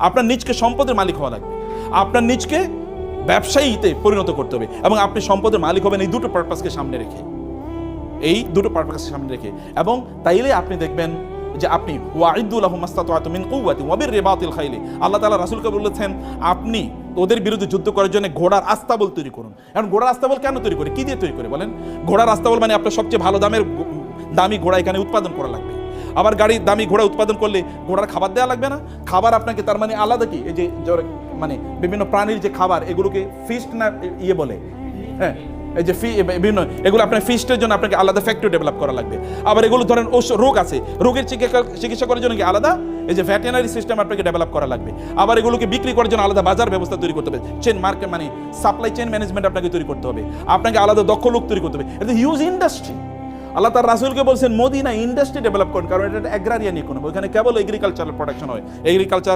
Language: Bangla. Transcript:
আপনার নিজকে সম্পদের মালিক হওয়া লাগবে, আপনার নিজকে ব্যবসায়ীতে পরিণত করতে হবে, এবং আপনি সম্পদের মালিক হবেন এই দুটো পারপাসকে সামনে রেখে, এই দুটো পারপাসকে সামনে রেখে। এবং তাইলে আপনি দেখবেন যে আপনি ওয়াইদু লাহুম মাসতাতা'তুম মিন কুওয়াতি ওয়া বিররিবাতিল খাইলি, আল্লাহ তাআলা রাসূলকে বলেছেন আপনি ওদের বিরুদ্ধে যুদ্ধ করার জন্য ঘোড়ার আস্তাবল তৈরি করুন। এখন ঘোড়ার আস্তাবল কেন তৈরি করে, কি দিয়ে তৈরি করে বলেন? ঘোড়ার আস্তাবল মানে আপনার সবচেয়ে ভালো দামি ঘোড়া এখানে উৎপাদন করা লাগবে। আবার গাড়ির দামি ঘোড়া উৎপাদন করলে ঘোড়ার খাবার দেওয়া লাগবে না, খাবার আপনাকে তার মানে আলাদা কি, এই যে মানে বিভিন্ন প্রাণীর যে খাবার এগুলোকে ফিস্ট না বলে, হ্যাঁ এই যে বিভিন্ন এগুলো আপনার ফিস্টের জন্য আপনাকে আলাদা ফ্যাক্টরি ডেভেলপ করা লাগবে। আবার এগুলো ধরেন রোগ আছে, রোগের চিকিৎসা করার জন্য কি আলাদা এই যে ভেটেরিনারি সিস্টেম আপনাকে ডেভেলপ করা লাগবে। আবার এগুলোকে বিক্রি করার জন্য আলাদা বাজার ব্যবস্থা তৈরি করতে হবে, চেন মার্কেট মানে সাপ্লাই চেইন ম্যানেজমেন্ট আপনাকে তৈরি করতে হবে, আপনাকে আলাদা দক্ষ লোক তৈরি করতে হবে। এটা হিউজ ইন্ডাস্ট্রি। আল্লাহ তার রাসূলকে বলছেন মদিনা ইন্ডাস্ট্রি ডেভেলপ করুন, কারণ এটা অ্যাগ্রারিয়ান ইকোনমি, ওখানে কেবল এগ্রিকালচারাল প্রোডাকশন হয়, এগ্রিকালচার